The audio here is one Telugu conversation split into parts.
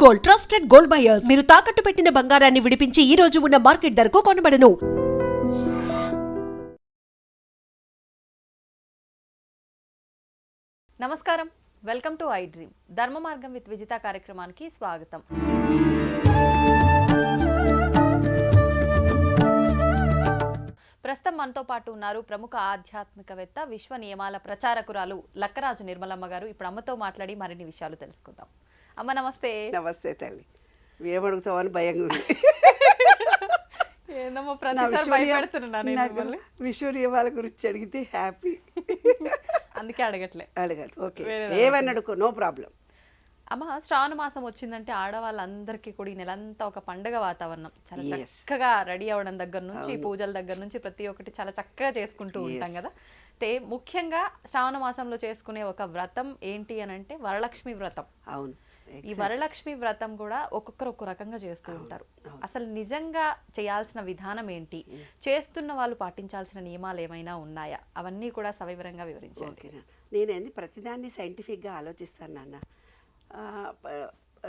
Gold, trusted gold buyers. మీరు తాకట్టు పెట్టిన బంగారాన్ని విడిపించి ఈ రోజు ఉన్న మార్కెట్ ధరకు కొనబడను. నమస్కారం, వెల్కమ్ టు ఐ డ్రీమ్. ధర్మ మార్గం విత్ విజిత కార్యక్రమానికి స్వాగతం. ప్రస్తుతం మనతో పాటు ఉన్నారు ప్రముఖ ఆధ్యాత్మికవేత్త, విశ్వ నియమాల ప్రచారకురాలు లక్కరాజు నిర్మలమ్మ గారు. ఇప్పుడు అమ్మతో మాట్లాడి మరిన్ని విషయాలు తెలుసుకుందాం. అమ్మ నమస్తే. నమస్తే తల్లి. ఏమడుగుతావని భయంగా ఉంది. ఏందమ్మా ప్రతిసారి భయపెడుతున్నా నేను మిమ్మల్ని. విశ్వ నియమాల గురించి అడిగితే హ్యాపీ, అందుకే అడగదు. ఓకే, ఏమని అడుకో, నో ప్రాబ్లం. అమ్మ, శ్రావణ మాసం వచ్చిందంటే ఆడవాళ్ళందరికీ కూడా ఈ నెలంతా ఒక పండుగ వాతావరణం. చాలా చక్కగా రెడీ అవ్వడం దగ్గర నుంచి, పూజల దగ్గర నుంచి ప్రతి ఒక్కటి చాలా చక్కగా చేసుకుంటూ ఉంటాం కదా. అయితే ముఖ్యంగా శ్రావణ మాసంలో చేసుకునే ఒక వ్రతం ఏంటి అని అంటే వరలక్ష్మి వ్రతం. అవును. ఈ వరలక్ష్మి వ్రతం కూడా ఒక్కొక్కరు ఒక్క రకంగా చేస్తూ ఉంటారు. అసలు నిజంగా చేయాల్సిన విధానం ఏంటి, చేస్తున్న వాళ్ళు పాటించాల్సిన నియమాలు ఏమైనా ఉన్నాయా, అవన్నీ కూడా సవివరంగా వివరించండి. నేనేంది ప్రతిదాన్ని సైంటిఫిక్గా ఆలోచిస్తాను నాన్న.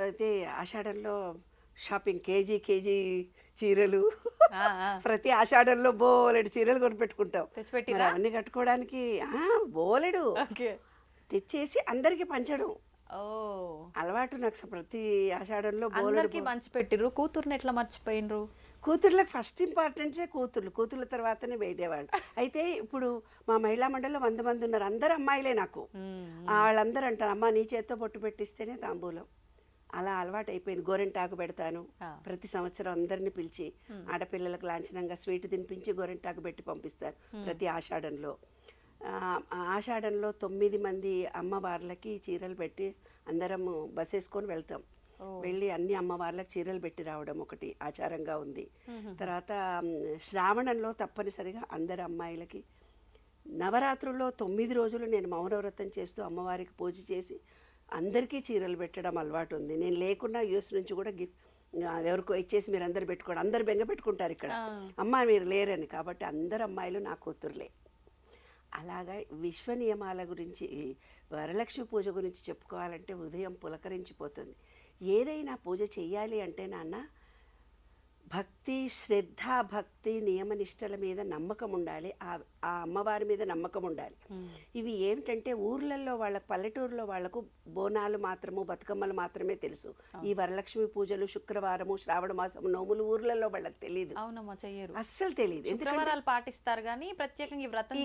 అయితే ఆషాఢంలో షాపింగ్, కేజీ చీరలు, ప్రతి ఆషాఢంలో బోలెడు చీరలు కొనిపెట్టుకుంటాం. మరి అవన్నీ కట్టుకోవడానికి బోలెడు తెచ్చేసి అందరికి పంచడం అలవాటు నాకు. ప్రతి ఆషాఢంలో బోలెడు పంచి పెట్టిర్రు. కూతుర్ని ఎట్లా మర్చిపోయినరు? కూతుర్లకు ఫస్ట్ ఇంపార్టెన్సే కూతుర్ల తర్వాతనే వేడేవాళ్ళు. అయితే ఇప్పుడు మా మహిళా మండలిలో 100 మంది ఉన్నారు, అందరు అమ్మాయిలే. నాకు వాళ్ళందరూ అంటారు, అమ్మ నీ చేత్తో బొట్టు పెట్టిస్తేనే తాంబూలం. అలా అలవాటు అయిపోయింది. గోరెంటాకు పెడతాను ప్రతి సంవత్సరం, అందరిని పిలిచి ఆడపిల్లలకు లాంఛనంగా స్వీట్ తినిపించి గోరెంటాకు పెట్టి పంపిస్తారు ప్రతి ఆషాఢంలో. ఆషాఢంలో 9 మంది అమ్మవార్లకి చీరలు పెట్టి అందరం బస్ వేసుకొని వెళ్తాం. వెళ్ళి అన్ని అమ్మవార్లకు చీరలు పెట్టి రావడం ఒకటి ఆచారంగా ఉంది. తర్వాత శ్రావణంలో తప్పనిసరిగా అందరు అమ్మాయిలకి నవరాత్రుల్లో 9 రోజులు నేను మౌనవ్రతం చేస్తూ అమ్మవారికి పూజ చేసి అందరికీ చీరలు పెట్టడం అలవాటు ఉంది. నేను లేకున్నా యూఎస్ నుంచి కూడా గిఫ్ట్ ఎవరికో ఇచ్చేసి మీరు అందరు పెట్టుకోండి, అందరు బెంగ పెట్టుకుంటారు ఇక్కడ, అమ్మ మీరు లేరని. కాబట్టి అందరు అమ్మాయిలు నా కూతురులే. అలాగా విశ్వ నియమాల గురించి, వరలక్ష్మి పూజ గురించి చెప్పుకోవాలంటే ఉదయం పులకరించిపోతుంది. ఏదైనా పూజ చెయ్యాలి అంటే నాన్న, భక్తి, శ్రద్ధ, భక్తి, నియమనిష్టల మీద నమ్మకం ఉండాలి, ఆ అమ్మవారి మీద నమ్మకం ఉండాలి. ఇవి ఏమిటంటే ఊర్లలో వాళ్ళకు, పల్లెటూరులో వాళ్లకు బోనాలు మాత్రము, బతుకమ్మలు మాత్రమే తెలుసు. ఈ వరలక్ష్మి పూజలు, శుక్రవారము, శ్రావణ మాసం నోములు ఊర్లలో వాళ్ళకి తెలియదు. అస్సలు తెలియదు. శుక్రవారాలు పాటిస్తారు కానీ ప్రత్యేకంగా వ్రతం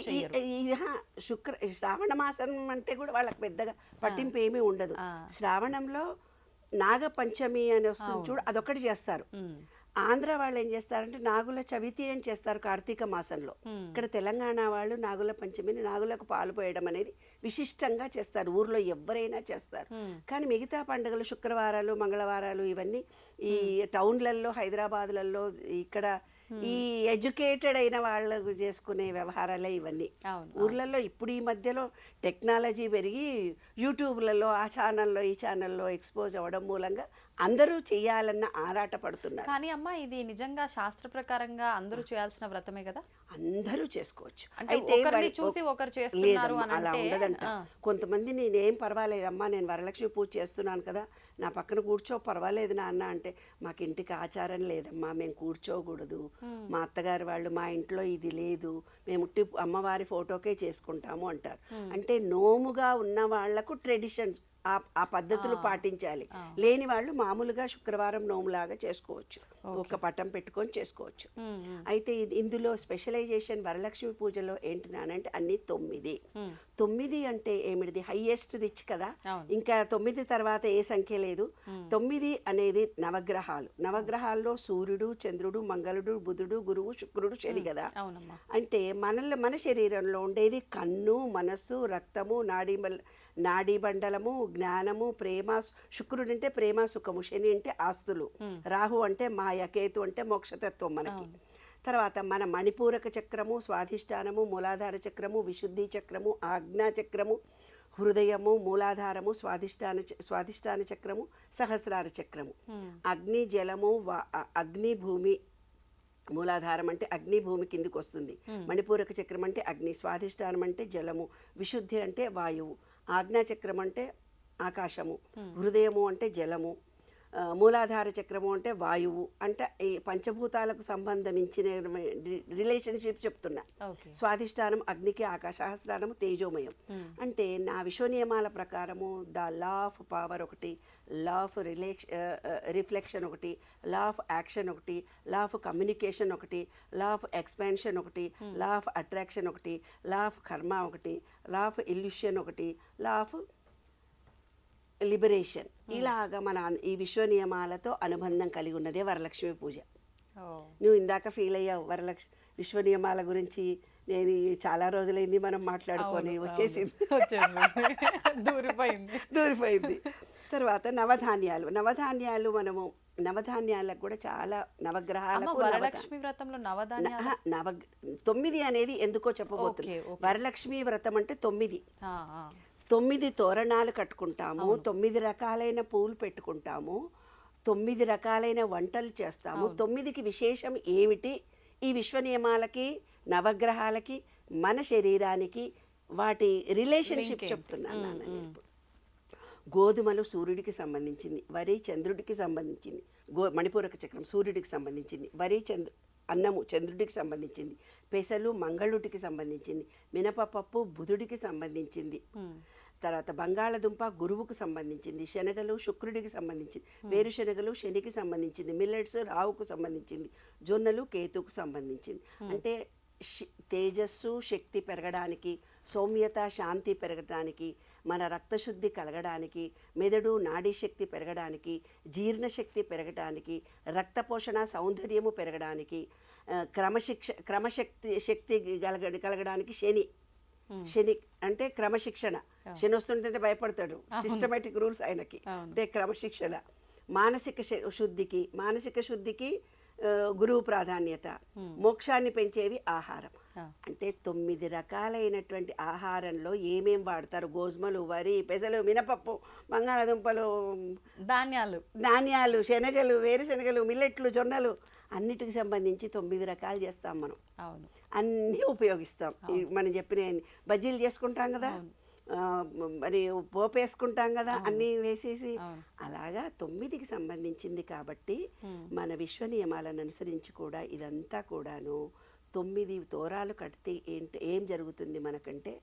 శ్రావణ మాసం అంటే కూడా వాళ్ళకి పెద్దగా పట్టింపు ఏమీ ఉండదు. శ్రావణంలో నాగపంచమి అని వస్తుంది చూడు, అదొకటి చేస్తారు. ఆంధ్ర వాళ్ళు ఏం చేస్తారంటే నాగుల చవితి అని చేస్తారు కార్తీక మాసంలో. ఇక్కడ తెలంగాణ వాళ్ళు నాగుల పంచమిని, నాగులకు పాలు పోయడం అనేది విశిష్టంగా చేస్తారు. ఊర్లో ఎవరైనా చేస్తారు. కానీ మిగతా పండుగలు, శుక్రవారాలు, మంగళవారాలు, ఇవన్నీ ఈ టౌన్లలో, హైదరాబాద్లలో, ఇక్కడ ఈ ఎడ్యుకేటెడ్ అయిన వాళ్ళకు చేసుకునే వ్యవహారాలే ఇవన్నీ. ఊర్లలో ఇప్పుడు ఈ మధ్యలో టెక్నాలజీ పెరిగి యూట్యూబ్లలో ఆ ఛానల్లో ఈ ఛానల్లో ఎక్స్పోజ్ అవ్వడం మూలంగా అందరూ చేయాలన్న ఆరాట పడుతున్నారు. కానీ అమ్మ, ఇది నిజంగా శాస్త్ర ప్రకారంగా అందరూ చేయాల్సిన వ్రతమే కదా? అందరూ చేసుకోవచ్చు. అయితే చూసి ఒకరు చేస్తున్నారు అలా ఉండదంట. కొంతమంది నేనేం పర్వాలేదమ్మా, నేను వరలక్ష్మి పూజ చేస్తున్నాను కదా, నా పక్కన కూర్చో, పర్వాలేదు నాన్న అంటే, మాకు ఇంటికి ఆచారం లేదమ్మా, మేము కూర్చోకూడదు, మా అత్తగారు వాళ్ళు మా ఇంట్లో ఇది లేదు, మేము అమ్మవారి ఫోటోకే చేసుకుంటాము అంటారు. అంటే నోముగా ఉన్న వాళ్లకు ట్రెడిషన్, ఆ పద్ధతులు పాటించాలి. లేని వాళ్ళు మామూలుగా శుక్రవారం నోములాగా చేసుకోవచ్చు, ఒక పటం పెట్టుకొని చేసుకోవచ్చు. అయితే ఇందులో స్పెషలైజేషన్ వరలక్ష్మి పూజలో ఏంటంటే అన్ని 9 అంటే ఏమిటిది, హైయెస్ట్ రిచ్ కదా. ఇంకా 9 తర్వాత ఏ సంఖ్య లేదు. 9 అనేది నవగ్రహాలు. నవగ్రహాల్లో సూర్యుడు, చంద్రుడు, మంగళుడు, బుధుడు, గురువు, శుక్రుడు, శని కదా. అంటే మన శరీరంలో ఉండేది కన్ను, మనస్సు, రక్తము, నాడీబండలము, జ్ఞానము, ప్రేమ. శుక్రుడు అంటే ప్రేమ, సుఖము. శని అంటే ఆస్తులు. రాహు అంటే మాయ. కేతు అంటే మోక్షతత్వం మనకి. తర్వాత మన మణిపూరక చక్రము, స్వాధిష్టానము, మూలాధార చక్రము, విశుద్ధి చక్రము, ఆజ్ఞా చక్రము, హృదయము, మూలాధారము, స్వాధిష్టాన చక్రము, సహస్రార చక్రము. అగ్ని, జలము, అగ్ని, భూమి. మూలాధారం అంటే అగ్ని, భూమి కిందికి వస్తుంది. మణిపూరక చక్రం అంటే అగ్ని, స్వాధిష్టానం అంటే జలము, విశుద్ధి అంటే వాయువు, ఆజ్ఞాచక్రం అంటే ఆకాశము, హృదయము అంటే జలము, మూలాధార చక్రము అంటే వాయువు, అంటే ఈ పంచభూతాలకు సంబంధించిన రిలేషన్షిప్ చెప్తున్నా. స్వాధిష్టానం అగ్నికి, సహస్రారము తేజోమయం. అంటే నా విశ్వ నియమాల ప్రకారము ద లా ఆఫ్ పవర్ ఒకటి, లా ఆఫ్ రిఫ్లెక్షన్ ఒకటి, లా ఆఫ్ యాక్షన్ ఒకటి, లా ఆఫ్ కమ్యూనికేషన్ ఒకటి, లా ఆఫ్ ఎక్స్పాన్షన్ ఒకటి, లా ఆఫ్ అట్రాక్షన్ ఒకటి, లా ఆఫ్ కర్మ ఒకటి, లా ఆఫ్ ఇల్యూషన్ ఒకటి, లా ఆఫ్ లిబరేషన్. ఇలాగా మన ఈ విశ్వ నియమాలతో అనుబంధం కలిగి ఉన్నదే వరలక్ష్మి పూజ. నువ్వు ఇందాక ఫీల్ అయ్యావు విశ్వ నియమాల గురించి. నేను చాలా రోజులైంది మనం మాట్లాడుకొని, వచ్చేసింది, దూరిపోయింది. తర్వాత నవధాన్యాలు మనము నవధాన్యాలకు కూడా చాలా నవగ్రహాలకు వరలక్ష్మి వ్రతంలో 9 అనేది ఎందుకో చెప్పబోతుంది. వరలక్ష్మి వ్రతం అంటే 9 తోరణాలు కట్టుకుంటాము, 9 రకాలైన పూలు పెట్టుకుంటాము, 9 రకాలైన వంటలు చేస్తాము. 9కి విశేషం ఏమిటి? ఈ విశ్వ నియమాలకి, నవగ్రహాలకి, మన శరీరానికి వాటి రిలేషన్షిప్ చెప్తున్నాను నేను ఇప్పుడు. గోధుమలు సూర్యుడికి సంబంధించింది, వరి చంద్రుడికి సంబంధించింది, మణిపూరక చక్రం సూర్యుడికి సంబంధించింది, వరి అన్నము చంద్రుడికి సంబంధించింది, పెసలు మంగళుడికి సంబంధించింది, మినపపప్పు బుధుడికి సంబంధించింది, తర్వాత బంగాళదుంప గురువుకు సంబంధించింది, శనగలు శుక్రుడికి సంబంధించింది, వేరుశనగలు శనికి సంబంధించింది, మిల్లెట్స్ రావుకు సంబంధించింది, జొన్నలు కేతుకు సంబంధించింది. అంటే తేజస్సు శక్తి పెరగడానికి, సౌమ్యత శాంతి పెరగడానికి, మన రక్తశుద్ధి కలగడానికి, మెదడు నాడీ శక్తి పెరగడానికి, జీర్ణశక్తి పెరగడానికి, రక్తపోషణ సౌందర్యము పెరగడానికి, శక్తి కలగడానికి శని అంటే క్రమశిక్షణ. శని వస్తుంటే భయపడతాడు, సిస్టమేటిక్ రూల్స్ ఆయనకి, అంటే క్రమశిక్షణ. మానసిక శుద్ధికి గురువు ప్రాధాన్యత. మోక్షాన్ని పెంచేవి ఆహారం. అంటే 9 రకాలైనటువంటి ఆహారంలో ఏమేం వాడతారు? గోధుమలు, వరి, పెసలు, మినపప్పు, బంగాళదుంపలు, ధాన్యాలు, శనగలు, వేరుశనగలు, మిల్లెట్లు, జొన్నలు, అన్నిటికి సంబంధించి 9 రకాలు చేస్తాం మనం. అన్నీ ఉపయోగిస్తాం. మనం చెప్పిన బజ్జీలు చేసుకుంటాం కదా, మరి పోపు వేసుకుంటాం కదా, అన్నీ వేసేసి అలాగా 9కి సంబంధించింది. కాబట్టి మన విశ్వ నియమాలను అనుసరించి కూడా ఇదంతా కూడాను 9 తోరాలు కడితే ఏం జరుగుతుంది మనకంటే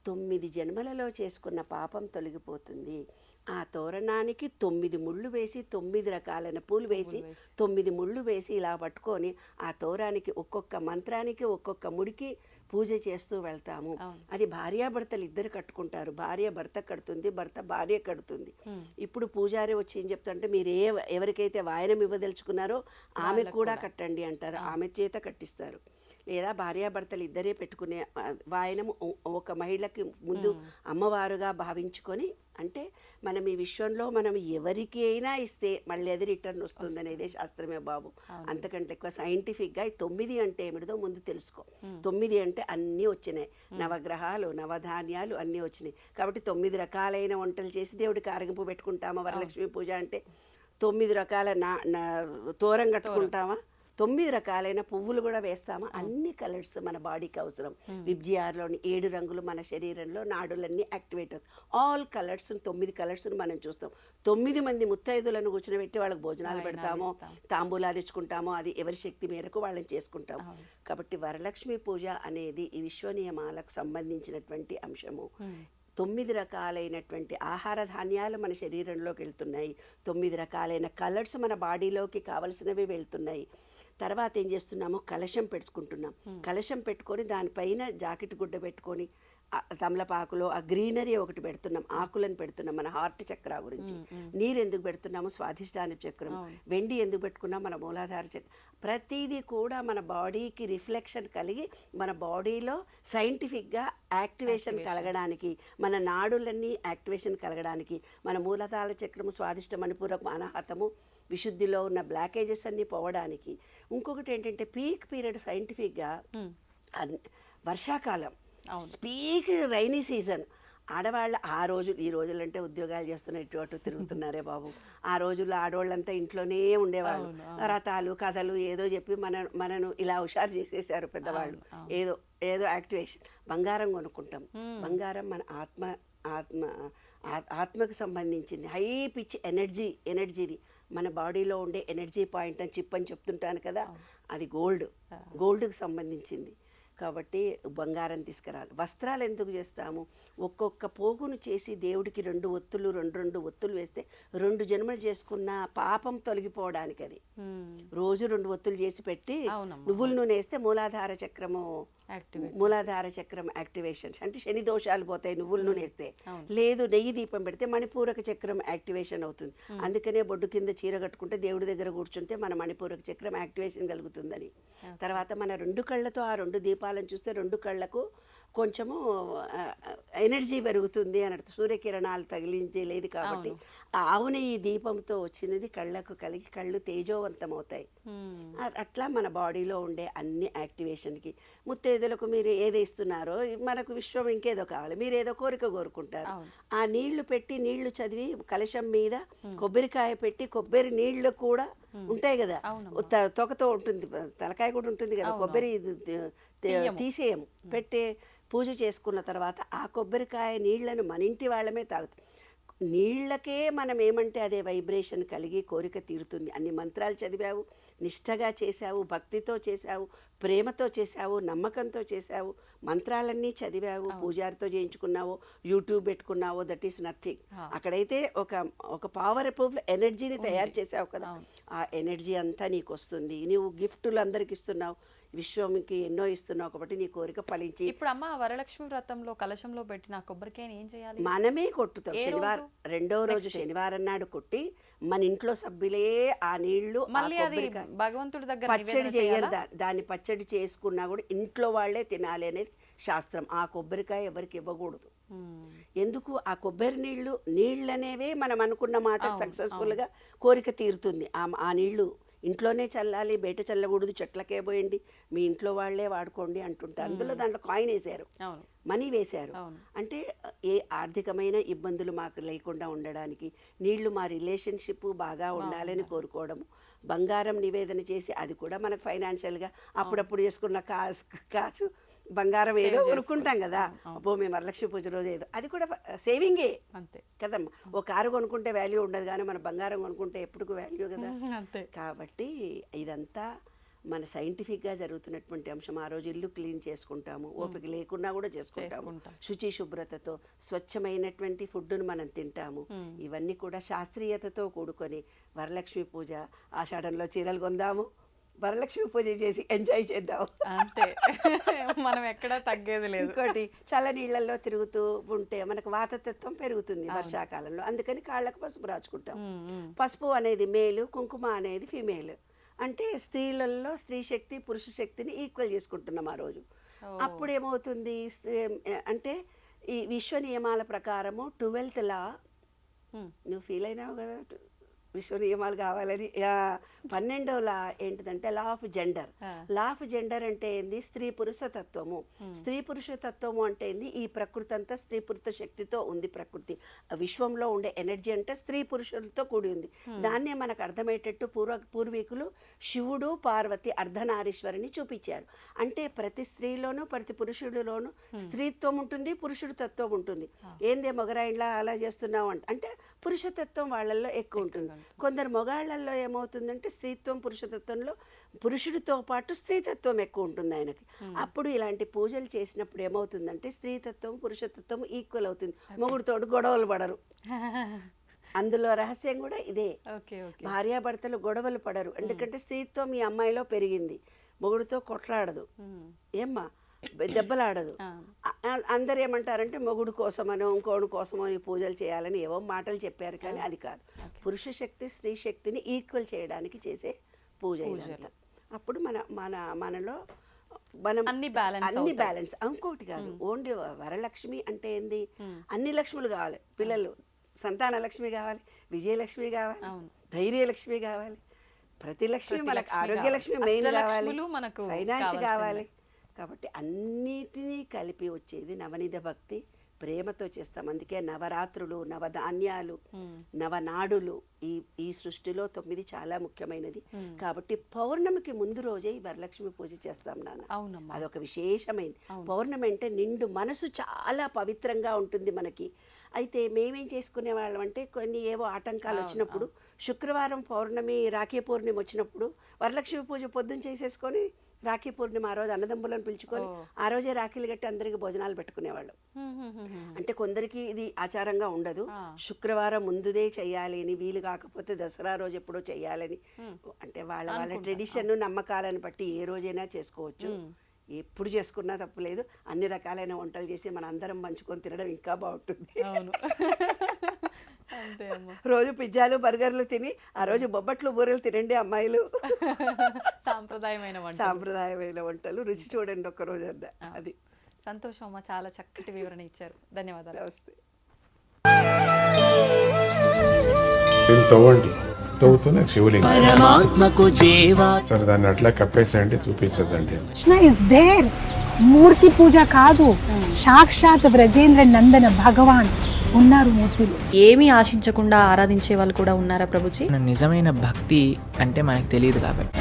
9 జన్మలలో చేసుకున్న పాపం తొలగిపోతుంది. ఆ తోరణానికి 9 ముళ్ళు వేసి, 9 రకాలైన పూలు వేసి, 9 ముళ్ళు వేసి ఇలా పట్టుకొని ఆ తోరానికి ఒక్కొక్క మంత్రానికి ఒక్కొక్క ముడికి పూజ చేస్తూ వెళ్తాము. అది భార్యాభర్తలు ఇద్దరు కట్టుకుంటారు. భార్య భర్త కడుతుంది, భర్త భార్య కడుతుంది. ఇప్పుడు పూజారి వచ్చి ఏం చెప్తారంటే, మీరు ఎవరికైతే వాయనం ఇవ్వదలుచుకున్నారో ఆమె కూడా కట్టండి అంటారు. ఆమె చేత కట్టిస్తారు. లేదా భార్యాభర్తలు ఇద్దరే పెట్టుకునే వాయనము ఒక మహిళకి ముందు అమ్మవారుగా భావించుకొని, అంటే మనం ఈ విశ్వంలో మనం ఎవరికి అయినా ఇస్తే మళ్ళీ అది రిటర్న్ వస్తుంది అనేదే శాస్త్రమే బాబు. అంతకంటే ఎక్కువ సైంటిఫిక్గా 9 అంటే ఏమిటిదో ముందు తెలుసుకో. 9 అంటే అన్నీ వచ్చినాయి, నవగ్రహాలు, నవధాన్యాలు అన్నీ వచ్చినాయి. కాబట్టి 9 రకాలైన వంటలు చేసి దేవుడికి ఆరగింపు పెట్టుకుంటామా? వరలక్ష్మి పూజ అంటే 9 రకాల తోరం కట్టుకుంటామా? 9 రకాలైన పువ్వులు కూడా వేస్తామా? అన్ని కలర్స్ మన బాడీకి అవసరం. విబ్జిఆర్లోని 7 రంగులు మన శరీరంలో నాడులన్నీ యాక్టివేట్ అవుతాయి. ఆల్ కలర్స్ 9 కలర్స్ మనం చూస్తాం. 9 మంది ముత్తైదులను కూర్చోబెట్టి వాళ్ళకి భోజనాలు పెడతాము, తాంబూలాలు ఇచ్చుకుంటాము. అది ఎవరి శక్తి మేరకు వాళ్ళని చేసుకుంటాము. కాబట్టి వరలక్ష్మి పూజ అనేది ఈ విశ్వ నియమాలకు సంబంధించినటువంటి అంశము. 9 రకాలైనటువంటి ఆహార ధాన్యాలు మన శరీరంలోకి వెళ్తున్నాయి. 9 రకాలైన కలర్స్ మన బాడీలోకి కావలసినవి వెళ్తున్నాయి. తర్వాత ఏం చేస్తున్నాము? కలశం పెట్టుకుంటున్నాం. కలశం పెట్టుకొని దానిపైన జాకెట్ గుడ్డ పెట్టుకొని తమలపాకులో ఆ గ్రీనరీ ఒకటి పెడుతున్నాం, ఆకులను పెడుతున్నాం మన హార్ట్ చక్ర గురించి. నీరు ఎందుకు పెడుతున్నాము? స్వాధిష్టాన చక్రం. వెండి ఎందుకు పెట్టుకున్నాం? మన మూలాధార చక్రం. ప్రతిదీ కూడా మన బాడీకి రిఫ్లెక్షన్ కలిగి మన బాడీలో సైంటిఫిక్గా యాక్టివేషన్ కలగడానికి, మన నాడులన్నీ యాక్టివేషన్ కలగడానికి, మన మూలాధార చక్రము, స్వాధిష్ట, మణిపూరకం, అనాహతము, విశుద్ధిలో ఉన్న బ్లాకేజెస్ అన్నీ పోవడానికి. ఇంకొకటి ఏంటంటే పీక్ పీరియడ్ సైంటిఫిక్గా వర్షాకాలం, పీక్ రైనీ సీజన్. ఆడవాళ్ళు ఆ రోజులు, ఈ రోజులంటే ఉద్యోగాలు చేస్తున్న ఇటు అటు తిరుగుతున్నారే బాబు. ఆ రోజుల్లో ఆడవాళ్ళంతా ఇంట్లోనే ఉండేవాళ్ళు. రథాలు కథలు ఏదో చెప్పి మనను ఇలా హుషారు చేసేసారు పెద్దవాళ్ళు. ఏదో యాక్టివేషన్. బంగారం కొనుక్కుంటాం. బంగారం మన ఆత్మకు సంబంధించింది. హై పిచ్ ఎనర్జీది. మన బాడీలో ఉండే ఎనర్జీ పాయింట్ అని చిప్ అని చెప్తుంటాను కదా, అది గోల్డ్కి సంబంధించింది. కాబట్టి బంగారం తీసుకురాలి. వస్త్రాలు ఎందుకు చేస్తాము? ఒక్కొక్క పోగును చేసి దేవుడికి 2 ఒత్తులు 2 ఒత్తులు వేస్తే 2 జన్మలు చేసుకున్న పాపం తొలగిపోవడానికి. అది రోజు 2 ఒత్తులు చేసి పెట్టి నువ్వుల నూనె వేస్తే మూలాధార చక్రం యాక్టివేషన్, అంటే శని దోషాలు పోతాయి నువ్వుల నూనె వేస్తే. లేదు నెయ్యి దీపం పెడితే మణిపూరక చక్రం యాక్టివేషన్ అవుతుంది. అందుకనే బొడ్డు కింద చీర కట్టుకుంటే దేవుడి దగ్గర కూర్చుంటే మన మణిపూరక చక్రం యాక్టివేషన్ కలుగుతుందని. తర్వాత మన 2 కళ్ళతో ఆ 2 దీపాలను చూస్తే 2 కళ్ళకు కొంచెము ఎనర్జీ పెరుగుతుంది అన్నట్టు. సూర్యకిరణాలు తగిలించే లేదు కాబట్టి ఆవుని ఈ దీపంతో వచ్చినది కళ్ళకు కలిగి కళ్ళు తేజోవంతం అవుతాయి. అట్లా మన బాడీలో ఉండే అన్ని యాక్టివేషన్కి. ముత్తైదులకు మీరు ఏది ఇస్తున్నారో మనకు విశ్వం ఇంకేదో కావాలి, మీరు ఏదో కోరిక కోరుకుంటారు. ఆ నీళ్లు పెట్టి నీళ్లు చదివి కలశం మీద కొబ్బరికాయ పెట్టి కొబ్బరి నీళ్లు కూడా ఉంటాయి కదా, తొకతో ఉంటుంది, తలకాయ కూడా ఉంటుంది కదా, కొబ్బరి తీసేయం పెట్టే పూజ చేసుకున్న తర్వాత ఆ కొబ్బరికాయ నీళ్లను మన ఇంటి వాళ్ళమే తాగుతాం. నీళ్ళకే మనం ఏమంటే అదే వైబ్రేషన్ కలిగి కోరిక తీరుతుంది. అన్ని మంత్రాలు చదివావు, నిష్టగా చేశావు, భక్తితో చేశావు, ప్రేమతో చేశావు, నమ్మకంతో చేశావు, మంత్రాలన్నీ చదివావు, పూజారితో చేయించుకున్నావో యూట్యూబ్ పెట్టుకున్నావో, దట్ ఈస్ నథింగ్. అక్కడైతే ఒక పవర్ఫుల్ ఎనర్జీని తయారు చేసావు కదా, ఆ ఎనర్జీ అంతా నీకు వస్తుంది. నువ్వు గిఫ్టులు అందరికి ఇస్తున్నావు, విశ్వంకి ఎన్నో ఇస్తున్నావు కాబట్టి నీ కోరిక ఫలించి. ఇప్పుడు అమ్మ వరలక్ష్మి వ్రతంలో కలశంలో పెట్టిన కొబ్బరికాయని ఏం చేయాలి? మనమే కొట్టుతాం. శనివారం 2వ రోజు శనివారం నాడు కొట్టి మన ఇంట్లో సభ్యులే ఆ నీళ్లు భగవంతుడి దగ్గర పచ్చడి చేయరు. దాన్ని పచ్చడి చేసుకున్నా కూడా ఇంట్లో వాళ్ళే తినాలి అనేది శాస్త్రం. ఆ కొబ్బరికాయ ఎవరికి ఇవ్వకూడదు. ఎందుకు? ఆ కొబ్బరి నీళ్ళనేవే మనం అనుకున్న మాట సక్సెస్ఫుల్గా కోరిక తీరుతుంది. ఆ నీళ్లు ఇంట్లోనే చల్లాలి, బయట చల్లకూడదు, చెట్లకే పోయండి, మీ ఇంట్లో వాళ్ళే వాడుకోండి అంటుంటారు. అందులో దాంట్లో కాయిన్ వేశారు, మనీ వేశారు. అంటే ఏ ఆర్థికమైన ఇబ్బందులు మాకు లేకుండా ఉండడానికి, నీళ్లు మా రిలేషన్షిప్ బాగా ఉండాలని కోరుకోవడము, బంగారం నివేదన చేసి అది కూడా మనకు ఫైనాన్షియల్గా అప్పుడప్పుడు చేసుకున్న కాసు బంగారం ఏదో కొనుక్కుంటాం కదా, అబ్బో మేము వరలక్ష్మి పూజ రోజు ఏదో, అది కూడా సేవింగే అంతే కదమ్మా. ఒక కారు కొనుక్కుంటే వాల్యూ ఉండదు, కానీ మన బంగారం కొనుక్కుంటే ఎప్పుడు వాల్యూ కదా. కాబట్టి ఇదంతా మన సైంటిఫిక్గా జరుగుతున్నటువంటి అంశం. ఆ రోజు ఇల్లు క్లీన్ చేసుకుంటాము, ఓపిక లేకున్నా కూడా చేసుకుంటాము, శుచి శుభ్రతతో స్వచ్ఛమైనటువంటి ఫుడ్ను మనం తింటాము. ఇవన్నీ కూడా శాస్త్రీయతతో కూడుకొని వరలక్ష్మి పూజ ఆషాఢంలో చీరలు కొందాము, వరలక్ష్మి పూజ చేసి ఎంజాయ్ చేద్దాం అంతే. మనం ఎక్కడ తగ్గేది లేదు. ఇంకోటి చల్ల నీళ్ళల్లో తిరుగుతూ ఉంటే మనకు వాతతత్వం పెరుగుతుంది వర్షాకాలంలో, అందుకని కాళ్ళకు పసుపు రాచుకుంటాం. పసుపు అనేది మేలు, కుంకుమ అనేది ఫీమేల్. అంటే స్త్రీలలో స్త్రీ శక్తి పురుష శక్తిని ఈక్వల్ చేసుకుంటున్నాం ఆ రోజు. అప్పుడు ఏమవుతుంది అంటే ఈ విశ్వ నియమాల ప్రకారము 12th లా నువ్వు ఫీల్ అయినావు కదా, విశ్వ నియమాలు కావాలని. 12వ లా ఏంటిదంటే law of gender. Law of gender అంటే ఏంది? స్త్రీ పురుష తత్వము. స్త్రీ పురుష తత్వము అంటే ఏంది? ఈ ప్రకృతి అంతా స్త్రీ పురుష శక్తితో ఉంది. ప్రకృతి విశ్వంలో ఉండే ఎనర్జీ అంటే స్త్రీ పురుషులతో కూడి ఉంది. దాన్నే మనకు అర్థమయ్యేటట్టు పూర్వీకులు శివుడు పార్వతి అర్ధనారీశ్వరిని చూపించారు. అంటే ప్రతి స్త్రీలోనూ ప్రతి పురుషుడిలోనూ స్త్రీత్వం ఉంటుంది, పురుషుడి తత్వం ఉంటుంది. ఏందే మొగరాయిలా అలా చేస్తున్నావు అంటే పురుషతత్వం వాళ్ళల్లో ఎక్కువ ఉంటుంది. కొందరు మొగాళ్లలో ఏమవుతుందంటే స్త్రీత్వం పురుషతత్వంలో పురుషుడితో పాటు స్త్రీతత్వం ఎక్కువ ఉంటుంది ఆయనకి. అప్పుడు ఇలాంటి పూజలు చేసినప్పుడు ఏమవుతుందంటే స్త్రీతత్వం పురుషతత్వం ఈక్వల్ అవుతుంది. మొగుడితోడు గొడవలు పడరు. అందులో రహస్యం కూడా ఇదే. భార్యాభర్తలు గొడవలు పడరు, ఎందుకంటే స్త్రీత్వం ఈ అమ్మాయిలో పెరిగింది. మొగుడితో కొట్లాడదు, ఏమ్మా దెబ్బలాడదు. అందరు ఏమంటారంటే మొగుడు కోసమనో ఇంకోడు కోసమో పూజలు చేయాలని ఏవో మాటలు చెప్పారు, కానీ అది కాదు. పురుష శక్తి స్త్రీ శక్తిని ఈక్వల్ చేయడానికి చేసే పూజ ఇదంతా. అప్పుడు మనలో మనం అన్ని బ్యాలెన్స్. ఇంకోటి కాదు, ఓన్లీ వరలక్ష్మి అంటే ఏంది? అన్ని లక్ష్ములు కావాలి. పిల్లలు సంతాన లక్ష్మి కావాలి, విజయలక్ష్మి కావాలి, ధైర్యలక్ష్మి కావాలి, ప్రతి లక్ష్మి మనకు, ఆరోగ్యలక్ష్మి మెయిన్ కావాలి, ఫైనాన్స్ కావాలి. కాబట్టి అన్నిటినీ కలిపి వచ్చేది నవనిధ భక్తి, ప్రేమతో చేస్తాం. అందుకే నవరాత్రులు, నవధాన్యాలు, నవనాడులు ఈ సృష్టిలో 9 చాలా ముఖ్యమైనది. కాబట్టి పౌర్ణమికి ముందు రోజే ఈ వరలక్ష్మి పూజ చేస్తాం నాన్న. అదొక విశేషమైనది. పౌర్ణమి అంటే నిండు మనసు చాలా పవిత్రంగా ఉంటుంది మనకి. అయితే మేమేం చేసుకునే వాళ్ళం అంటే కొన్ని ఏవో ఆటంకాలు వచ్చినప్పుడు శుక్రవారం పౌర్ణమి రాఖీ పూర్ణిమ వచ్చినప్పుడు వరలక్ష్మి పూజ పొద్దున్న చేసేసుకొని రాఖీ పూర్ణిమ ఆ రోజు అన్నదమ్ములను పిలుచుకొని ఆ రోజే రాఖీలు కట్టి అందరికి భోజనాలు పెట్టుకునేవాళ్ళు. అంటే కొందరికి ఇది ఆచారంగా ఉండదు, శుక్రవారం ముందుదే చెయ్యాలి అని, వీలు కాకపోతే దసరా రోజు ఎప్పుడో చెయ్యాలని, అంటే వాళ్ళ వాళ్ళ ట్రెడిషన్ నమ్మకాలను బట్టి ఏ రోజైనా చేసుకోవచ్చు. ఎప్పుడు చేసుకున్నా తప్పులేదు. అన్ని రకాలైన వంటలు చేసి మన అందరం పంచుకొని తినడం ఇంకా బాగుంటుంది. రోజు పిజ్జాలు బర్గర్లు తిని ఆ రోజు బొబ్బట్లు బూరెలు తినండి అమ్మాయిలు. సాంప్రదాయమైన వంటలు రుచి చూడండి ఒక్క రోజు అన్న. అది సంతోషం అమ్మ, చాలా చక్కటి వివరణ ఇచ్చారు. ధన్యవాదాలు. వస్తే తవ్వండి, తవ్వుతూనే శివలింగం సరే దాన్ని అట్లా కప్పేసేయండి, చూపించదండి. Krishna is there. మూర్తి పూజ కాదు, సాక్షాత్ బ్రజేంద్ర నందన భగవాన్ ఉన్నారు మూర్తులు. ఏమీ ఆశించకుండా ఆరాధించే వాళ్ళు కూడా ఉన్నారా ప్రభుజీ? నిజమైన భక్తి అంటే మనకు తెలియదు కాబట్టి